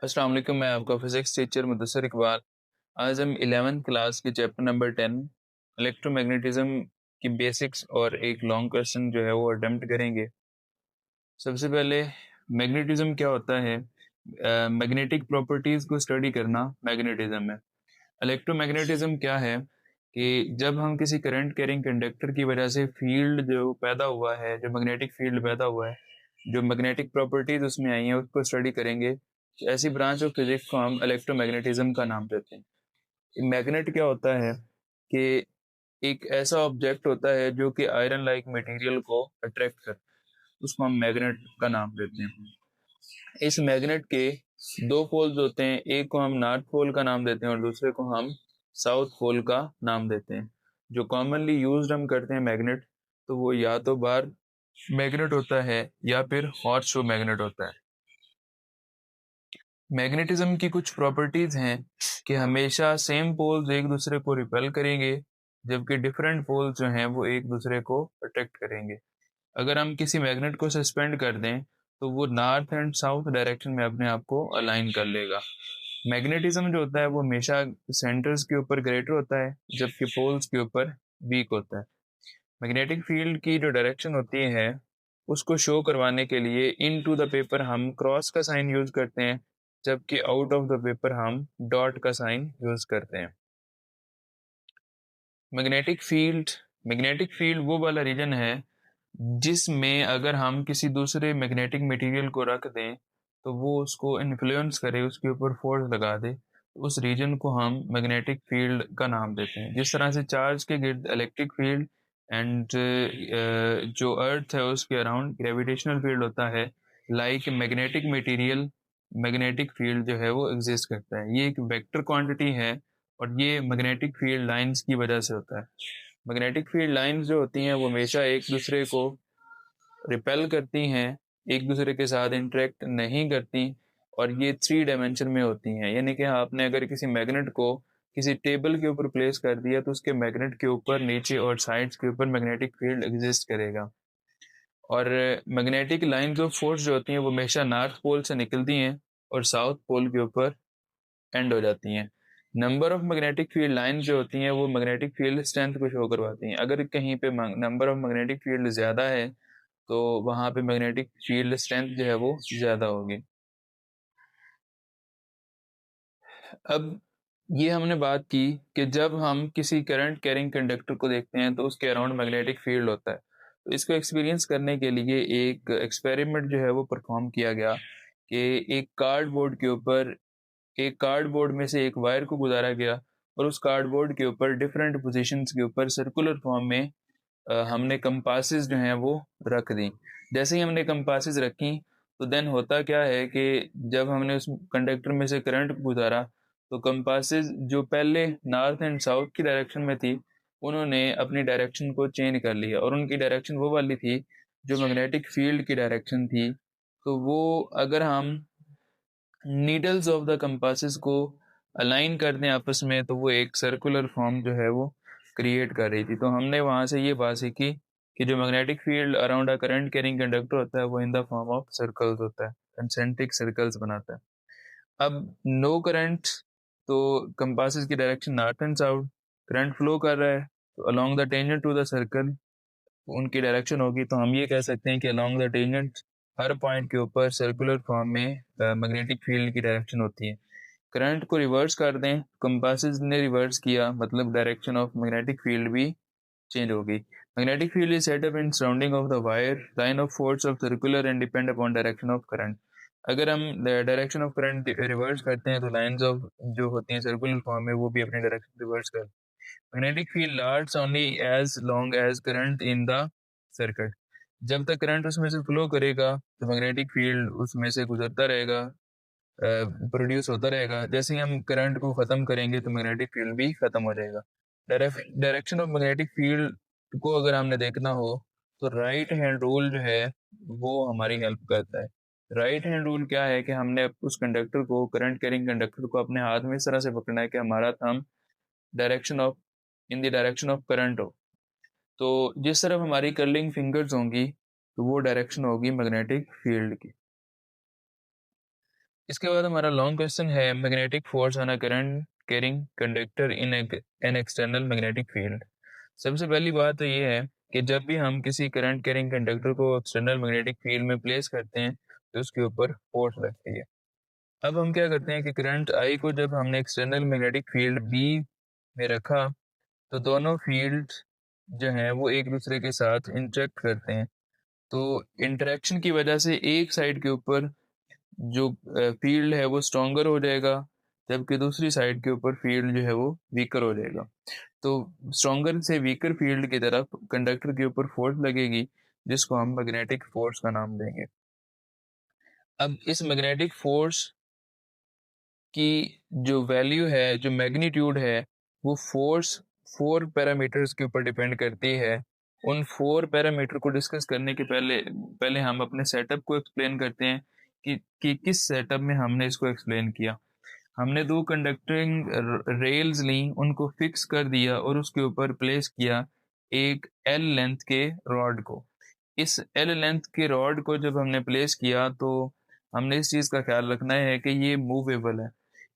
अस्सलाम वालेकुम। मैं आपका फिजिक्स टीचर मुदस्सिर इकबाल। आज हम 11th क्लास के चैप्टर नंबर 10 इलेक्ट्रोमैग्नेटिज्म की बेसिक्स और एक लॉन्ग क्वेश्चन जो है वो अटेम्प्ट करेंगे। सबसे पहले मैग्नेटिज्म क्या होता है? मैग्नेटिक प्रॉपर्टीज को स्टडी करना मैग्नेटिज्म है। इलेक्ट्रोमैग्नेटिज्म क्या है कि जब हम किसी करंट कैरिंग कंडक्टर की वजह से फील्ड जो पैदा हुआ है, जो मैग्नेटिक फील्ड पैदा हुआ है, जो मैग्नेटिक प्रॉपर्टीज उसमें आई हैं उसको स्टडी करेंगे। ऐसी ब्रांच ऑफ फिजिक्स को हम इलेक्ट्रोमैग्नेटिज्म का नाम देते हैं। मैग्नेट क्या होता है कि एक ऐसा ऑब्जेक्ट होता है जो कि आयरन लाइक मटेरियल को अट्रैक्ट कर, उसको हम मैग्नेट का नाम देते हैं। इस मैग्नेट के दो पोल्स होते हैं, एक को हम नॉर्थ पोल का नाम देते हैं और दूसरे को हम साउथ पोल का नाम देते हैं। जो कॉमनली यूज्ड हम करते हैं मैग्नेट, तो वो या तो बार मैग्नेट होता है या फिर हॉट शू मैग्नेट होता है। मैग्नेटिज्म की कुछ प्रॉपर्टीज हैं कि हमेशा सेम पोल्स एक दूसरे को रिपेल करेंगे, जबकि डिफरेंट पोल्स जो हैं वो एक दूसरे को अट्रैक्ट करेंगे। अगर हम किसी मैग्नेट को सस्पेंड कर दें तो वो नॉर्थ एंड साउथ डायरेक्शन में अपने आप को अलाइन कर लेगा। मैग्नेटिज्म जो होता है वो हमेशा सेंटर्स के ऊपर ग्रेटर होता है, जबकि पोल्स के ऊपर वीक होता है। मैग्नेटिक फील्ड की जो डायरेक्शन होती है उसको शो करवाने के लिए इन टू द पेपर हम क्रॉस का साइन यूज करते हैं, जबकि आउट ऑफ द पेपर हम डॉट का साइन यूज करते हैं। मैग्नेटिक फील्ड वो वाला रीजन है जिसमें अगर हम किसी दूसरे मैग्नेटिक मटेरियल को रख दें तो वो उसको इन्फ्लुएंस करे, उसके ऊपर फोर्स लगा दे, तो उस रीजन को हम मैग्नेटिक फील्ड का नाम देते हैं। जिस तरह से चार्ज के गिर्द इलेक्ट्रिक फील्ड एंड जो अर्थ है उसके अराउंड ग्रेविटेशनल फील्ड होता है, like magnetic material magnetic field जो है वो एग्जिस्ट करता है। ये एक वेक्टर क्वांटिटी है और ये मैग्नेटिक फील्ड लाइंस की वजह से होता है। मैग्नेटिक फील्ड लाइंस जो होती हैं वो हमेशा एक दूसरे को रिपेल करती हैं, एक दूसरे के साथ इंटरेक्ट नहीं करती, और ये 3 डायमेंशन में होती हैं। यानी कि आपने अगर किसी मैग्नेट को किसी टेबल के ऊपर प्लेस कर दिया तो उसके मैग्नेट के ऊपर, नीचे और साइड्स के ऊपर मैग्नेटिक फील्ड एग्जिस्ट करेगा। और मैग्नेटिक लाइंस ऑफ फोर्स जो होती हैं वो हमेशा नॉर्थ पोल से निकलती हैं और साउथ पोल के ऊपर एंड हो जाती हैं। Number of magnetic field line जो होती हैं वो मैग्नेटिक फील्ड स्ट्रेंथ को शो करवाती हैं। अगर कहीं पे नंबर ऑफ मैग्नेटिक फील्ड ज़्यादा है तो वहाँ पे मैग्नेटिक फील्ड स्ट्रेंथ जो है वो ज़्यादा होगी। अब ये हमने बात की कि जब हम किसी करंट कैरिंग कंडक्टर को देखते हैं तो उसके अराउंड मैग्नेटिक फील्ड होता है। तो इसको एक्सपीरियंस करने के लिए एक एक्सपेरिमेंट जो है वो परफॉर्म किया गया कि एक कार्डबोर्ड में से एक वायर को गुजारा गया और उस कार्डबोर्ड के ऊपर डिफरेंट पोजीशंस के ऊपर सर्कुलर फॉर्म में हमने कंपासेस जो हैं वो रख दी। जैसे ही हमने कंपासेस रखी तो देन होता क्या है कि जब हमने उस कंडक्टर में से करंट गुजारा तो कंपासेस जो पहले नॉर्थ एंड साउथ की डायरेक्शन में थी उन्होंने अपनी डायरेक्शन को चेंज कर लिया, और उनकी डायरेक्शन वो वाली थी जो मैग्नेटिक फील्ड की डायरेक्शन थी। तो वो अगर हम नीडल्स ऑफ द कंपासेस को अलाइन कर दें आपस में तो वो एक सर्कुलर फॉर्म जो है वो क्रिएट कर रही थी। तो हमने वहाँ से ये बात सीखी कि जो magnetic field around a current carrying conductor होता है वो in the form of circles होता है, कंसेंट्रिक सर्कल्स बनाता है। अब नो करंट, तो कंपासेस की direction north and south, current flow कर रहा है तो along the tangent to the circle उनकी डायरेक्शन होगी। तो हम ये कह सकते हैं कि अलोंग द टेंजेंट हर पॉइंट के ऊपर सर्कुलर फॉर्म में मैग्नेटिक फील्ड की डायरेक्शन होती है। करंट को रिवर्स कर दें, कंपासेस ने रिवर्स किया, मतलब डायरेक्शन ऑफ मैग्नेटिक फील्ड भी चेंज होगी। Magnetic field is set up in surrounding of the wire, line of force of circular and depend upon direction of current. अगर हम डायरेक्शन ऑफ करंट रिवर्स करते हैं तो lines of जो होती हैं सर्कुलर फॉर्म में वो भी अपनी डायरेक्शन रिवर्स कर। Magnetic field lasts only as long as current in the circuit. जब तक करंट उसमें से फ्लो करेगा तो मैग्नेटिक फील्ड उसमें से गुजरता रहेगा, प्रोड्यूस होता रहेगा। जैसे ही हम करंट को ख़त्म करेंगे तो मैग्नेटिक फील्ड भी ख़त्म हो जाएगा। डायरेक्शन ऑफ मैग्नेटिक फील्ड को अगर हमने देखना हो तो राइट हैंड रूल जो है वो हमारी हेल्प करता है। राइट हैंड रूल क्या है कि हमने उस कंडक्टर को, करंट कैरिंग कंडक्टर को अपने हाथ में इस तरह से पकड़ना है कि हमारा thumb direction of in the direction of current हो। तो जिस तरफ हमारी कर्लिंग फिंगर्स होंगी तो वो डायरेक्शन होगी मैग्नेटिक फील्ड की। इसके बाद हमारा लॉन्ग क्वेश्चन है magnetic force on a current carrying conductor in an external magnetic field. सबसे पहली बात तो ये है कि जब भी हम किसी करंट कैरिंग कंडक्टर को एक्सटर्नल मैग्नेटिक फील्ड में प्लेस करते हैं तो उसके ऊपर फोर्स लगती है। अब हम क्या करते हैं कि करंट आई को जब हमने एक्सटर्नल मैग्नेटिक फील्ड बी में रखा तो दोनों फील्ड जो हैं वो एक दूसरे के साथ इंटरेक्ट करते हैं। तो इंटरेक्शन की वजह से एक साइड के ऊपर जो फील्ड है वो स्ट्रॉन्गर हो जाएगा, जबकि दूसरी साइड के ऊपर फील्ड जो है वो वीकर हो जाएगा। तो स्ट्रॉन्गर से वीकर फील्ड की तरफ कंडक्टर के ऊपर फोर्स लगेगी, जिसको हम मैग्नेटिक फोर्स का नाम देंगे। अब इस मैग्नेटिक फोर्स की जो वैल्यू है, जो मैग्नीट्यूड है, वो फोर्स 4 पैरामीटर्स के ऊपर डिपेंड करती है। उन 4 पैरामीटर को डिस्कस करने के पहले पहले हम अपने सेटअप को एक्सप्लेन करते हैं कि किस सेटअप में हमने इसको एक्सप्लेन किया। हमने दो कंडक्टिंग रेल्स ली, उनको फिक्स कर दिया और उसके ऊपर प्लेस किया एक एल लेंथ के रॉड को। इस एल लेंथ के रॉड को जब हमने प्लेस किया तो हमने इस चीज़ का ख्याल रखना है कि ये मूवेबल है,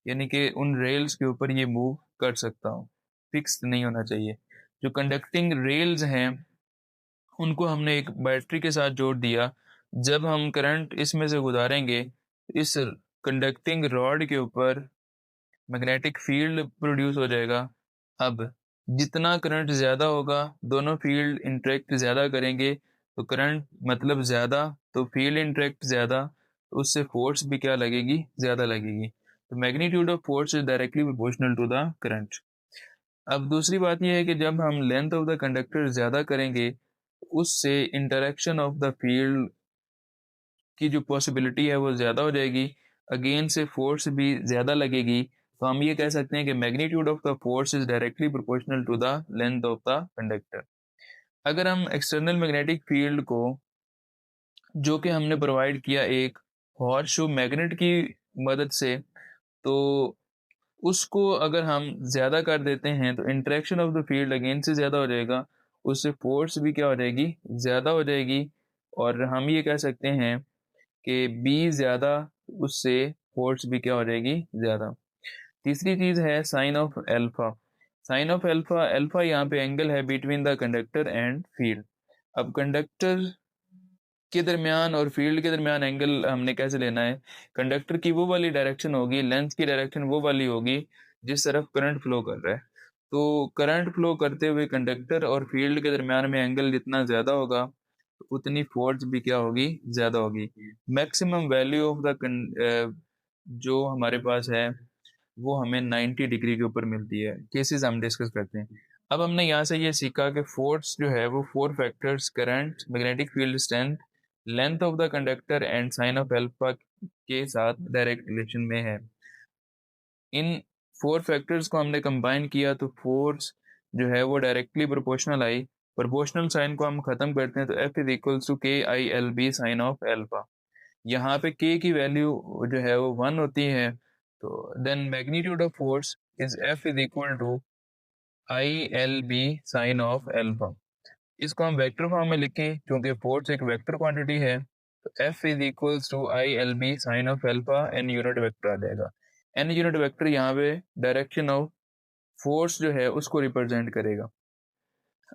यानी कि उन रेल्स के ऊपर ये मूव कर सकता हो, फिक्स नहीं होना चाहिए। जो कंडक्टिंग रेल्स हैं उनको हमने एक बैटरी के साथ जोड़ दिया। जब हम करंट इसमें से गुजारेंगे, इस कंडक्टिंग रॉड के ऊपर मैग्नेटिक फील्ड प्रोड्यूस हो जाएगा। अब जितना करंट ज़्यादा होगा, दोनों फील्ड इंटरेक्ट ज़्यादा करेंगे, तो करंट मतलब ज़्यादा, तो फील्ड इंटरेक्ट ज़्यादा, तो उससे फोर्स भी क्या लगेगी, ज़्यादा लगेगी। तो magnitude of force is directly proportional to the current. अब दूसरी बात यह है कि जब हम लेंथ ऑफ द कंडक्टर ज़्यादा करेंगे, उससे इंटरेक्शन ऑफ द फील्ड की जो पॉसिबिलिटी है वो ज़्यादा हो जाएगी, अगेन से फोर्स भी ज़्यादा लगेगी। तो हम ये कह सकते हैं कि magnitude of the force is directly proportional to the length of the conductor. अगर हम एक्सटर्नल मैग्नेटिक फील्ड को, जो कि हमने प्रोवाइड किया एक हॉर्स शू मैग्नेट की मदद से, तो उसको अगर हम ज़्यादा कर देते हैं तो interaction of the field again से ज़्यादा हो जाएगा, उससे फोर्स भी क्या हो जाएगी, ज़्यादा हो जाएगी। और हम ये कह सकते हैं कि बी ज़्यादा, उससे फोर्स भी क्या हो जाएगी, ज़्यादा। तीसरी चीज़ है sine of alpha. Sine of alpha, alpha यहाँ पे एंगल है between the conductor and field. अब कंडक्टर के दरमियान और फील्ड के दरमियान एंगल हमने कैसे लेना है, कंडक्टर की वो वाली डायरेक्शन होगी, लेंथ की डायरेक्शन वो वाली होगी जिस तरफ करंट फ्लो कर रहा है। तो करंट फ्लो करते हुए कंडक्टर और फील्ड के दरमियान में एंगल जितना ज़्यादा होगा, तो उतनी फोर्स भी क्या होगी, ज़्यादा होगी। मैक्सिमम वैल्यू ऑफ द जो हमारे पास है वो हमें 90 डिग्री के ऊपर मिलती है। केसेस हम डिस्कस करते हैं। अब हमने यहाँ से ये सीखा कि फोर्स जो है वो 4 factors, current, magnetic field strength, length of the conductor and sine of alpha के साथ डायरेक्ट रिलेशन में है। इन 4 फैक्टर्स को हमने कंबाइन किया तो फोर्स जो है वो डायरेक्टली प्रोपोर्शनल आई। प्रोपोर्शनल साइन को हम खत्म करते हैं तो F is equals to K I L B sine of alpha. यहाँ पे k की वैल्यू जो है वो 1 होती है, तो then magnitude of force is f is equal to I L B sine of alpha. इसको हम वेक्टर फॉर्म में लिखें क्योंकि फोर्स एक वेक्टर क्वांटिटी है, तो f is equals to I L B sine of alpha, n unit vector आ जाएगा। एन यूनिट वेक्टर यहाँ पे डायरेक्शन ऑफ फोर्स जो है उसको रिप्रेजेंट करेगा।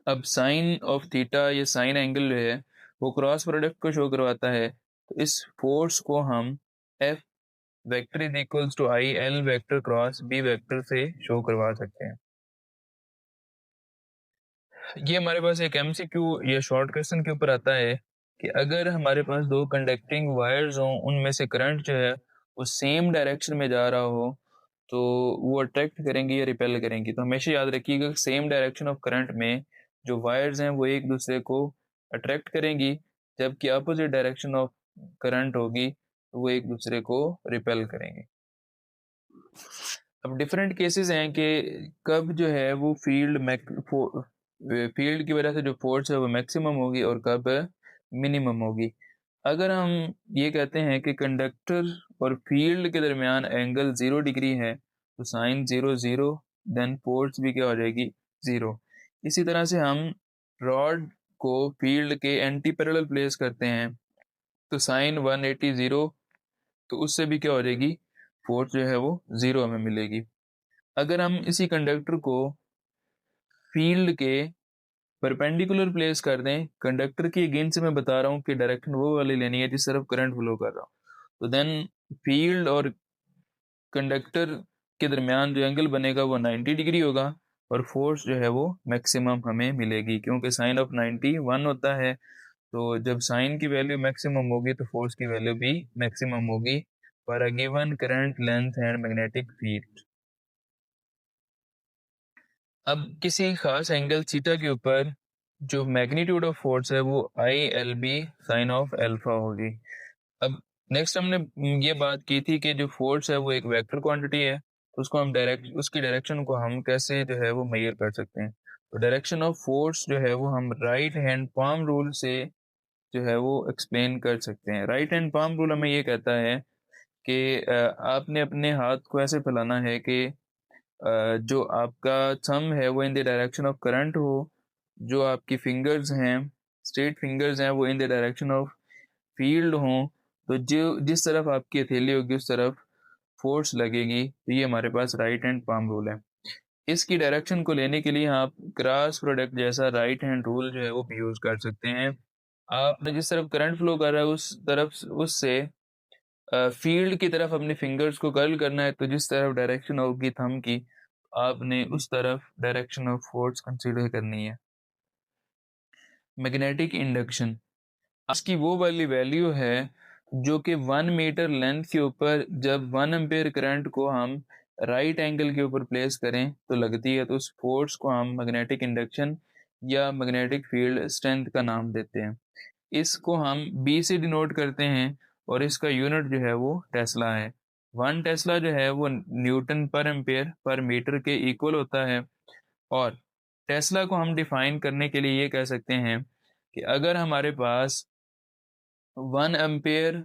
अब साइन ऑफ थीटा, ये साइन एंगल जो है वो क्रॉस प्रोडक्ट को शो करवाता है, तो इस फोर्स को हम F vector is equals to I L vector cross B vector से शो करवा सकते हैं। ये हमारे पास एक एमसीक्यू या शॉर्ट क्वेश्चन के ऊपर आता है कि अगर हमारे पास दो कंडक्टिंग वायर्स हों, उनमें से करंट जो है वो सेम डायरेक्शन में जा रहा हो, तो वो अट्रैक्ट करेंगी या रिपेल करेंगी। तो हमेशा याद रखिएगा सेम डायरेक्शन ऑफ करंट में जो वायर्स हैं वो एक दूसरे को अट्रैक्ट करेंगी, जबकि अपोजिट डायरेक्शन ऑफ करंट होगी तो वो एक दूसरे को रिपेल करेंगे। अब डिफरेंट केसेस हैं कि कब जो है वो फील्ड की वजह से जो फोर्स है वो मैक्सिमम होगी और कब मिनिमम होगी। अगर हम ये कहते हैं कि कंडक्टर और फील्ड के दरमियान एंगल 0 डिग्री है, तो साइन 0 0, देन फोर्स भी क्या हो जाएगी, 0। इसी तरह से हम रॉड को फील्ड के एंटी पैरेलल प्लेस करते हैं, तो साइन 180 0, तो उससे भी क्या हो जाएगी, फोर्स जो है वो 0 हमें मिलेगी। अगर हम इसी कंडक्टर को फील्ड के परपेंडिकुलर प्लेस कर दें, कंडक्टर की अगेंस्ट से मैं बता रहा हूँ कि डायरेक्शन वो वाली लेनी है जिस तरफ करंट फ्लो कर रहा हूँ, तो देन फील्ड और कंडक्टर के दरमियान जो एंगल बनेगा वो 90 डिग्री होगा और फोर्स जो है वो मैक्सिमम हमें मिलेगी, क्योंकि साइन ऑफ 90 1 होता है। तो जब साइन की वैल्यू मैक्सिमम होगी तो फोर्स की वैल्यू भी मैक्सिमम होगी for a given current length and magnetic field. अब किसी खास एंगल थीटा के ऊपर जो मैग्नीट्यूड ऑफ फोर्स है वो I L B sine of alpha होगी। अब नेक्स्ट हमने ये बात की थी कि जो फोर्स है वो एक वेक्टर क्वांटिटी है, तो उसको हम उसकी डायरेक्शन को हम कैसे जो है वो मेजर कर सकते हैं। तो डायरेक्शन ऑफ फोर्स जो है वो हम राइट हैंड पाम रूल से जो है वो एक्सप्लेन कर सकते हैं। राइट हैंड पाम रूल हमें ये कहता है कि आपने अपने हाथ को ऐसे फैलाना है कि जो आपका थंब है वो in the direction of current हो, जो आपकी फिंगर्स हैं, स्ट्रेट फिंगर्स हैं, वो in the direction of field हों। तो जो जिस तरफ आपकी हथेली होगी उस तरफ फोर्स लगेगी। तो ये हमारे पास राइट हैंड पाम रूल है। इसकी डायरेक्शन को लेने के लिए आप क्रॉस प्रोडक्ट जैसा राइट हैंड रूल जो है वो भी यूज कर सकते हैं। आपने जिस तरफ करंट फ्लो कर रहा है उस तरफ उससे फील्ड की तरफ अपने फिंगर्स को कर्ल करना है, तो जिस तरफ डायरेक्शन होगी थंब की आपने उस तरफ डायरेक्शन ऑफ फोर्स कंसीडर करनी है। मैग्नेटिक इंडक्शन इसकी वो वाली वैल्यू है जो कि 1 मीटर लेंथ के ऊपर जब 1 एम्पेयर करंट को हम राइट एंगल के ऊपर प्लेस करें तो लगती है, तो उस फोर्स को हम मैग्नेटिक इंडक्शन या मैग्नेटिक फील्ड स्ट्रेंथ का नाम देते हैं। इसको हम बी से डिनोट करते हैं और इसका यूनिट जो है वो टेस्ला है। 1 टेस्ला जो है वो Newton per ampere per metre के इक्वल होता है। और टेस्ला को हम डिफाइन करने के लिए ये कह सकते हैं कि अगर हमारे पास 1 एम्पेयर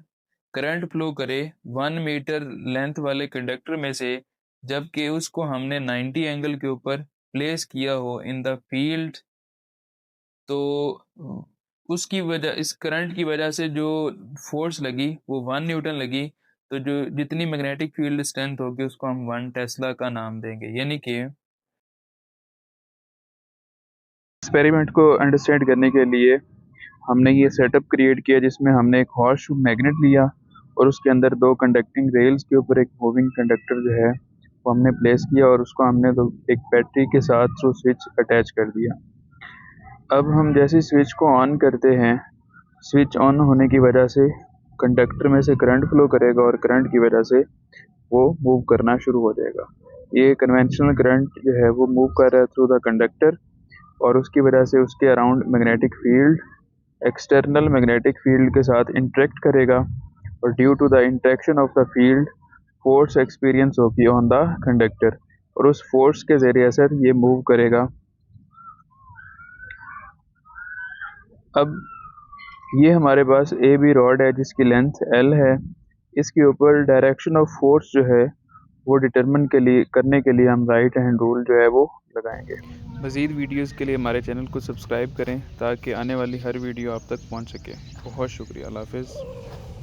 करंट फ्लो करे 1 मीटर लेंथ वाले कंडक्टर में से, जबकि उसको हमने 90 एंगल के ऊपर प्लेस किया हो इन द फील्ड, तो उसकी वजह इस करंट की वजह से जो फोर्स लगी वो 1 न्यूटन लगी। तो जो जितनी मैग्नेटिक फील्ड स्ट्रेंथ होगी उसको हम 1 टेस्ला का नाम देंगे। यानी कि एक्सपेरिमेंट को अंडरस्टैंड करने के लिए हमने ये सेटअप क्रिएट किया जिसमें हमने एक हॉर्स मैग्नेट लिया और उसके अंदर 2 कंडक्टिंग रेल्स के ऊपर एक मूविंग कंडक्टर जो है वो हमने प्लेस किया और उसको हमने तो एक बैटरी के साथ थ्रू स्विच अटैच कर दिया। अब हम जैसे स्विच को ऑन करते हैं, स्विच ऑन होने की वजह से कंडक्टर में से करंट फ्लो करेगा और करंट की वजह से वो मूव करना शुरू हो जाएगा। ये कन्वेंशनल करंट जो है वो मूव कर रहा है थ्रू द कंडक्टर और उसकी वजह से उसके around magnetic field external magnetic field के साथ इंटरेक्ट करेगा और due to the interaction of the field force experience होगी ऑन द कंडक्टर और उस फोर्स के ज़रिए से ये मूव करेगा। अब ये हमारे पास ए बी रॉड है जिसकी लेंथ एल है। इसके ऊपर डायरेक्शन ऑफ फोर्स जो है वो डिटरमिन करने के लिए हम राइट हैंड रूल जो है वो लगाएंगे। मज़ीद वीडियोस के लिए हमारे चैनल को सब्सक्राइब करें ताकि आने वाली हर वीडियो आप तक पहुंच सके। बहुत शुक्रिया। अल्लाह हाफ़िज़।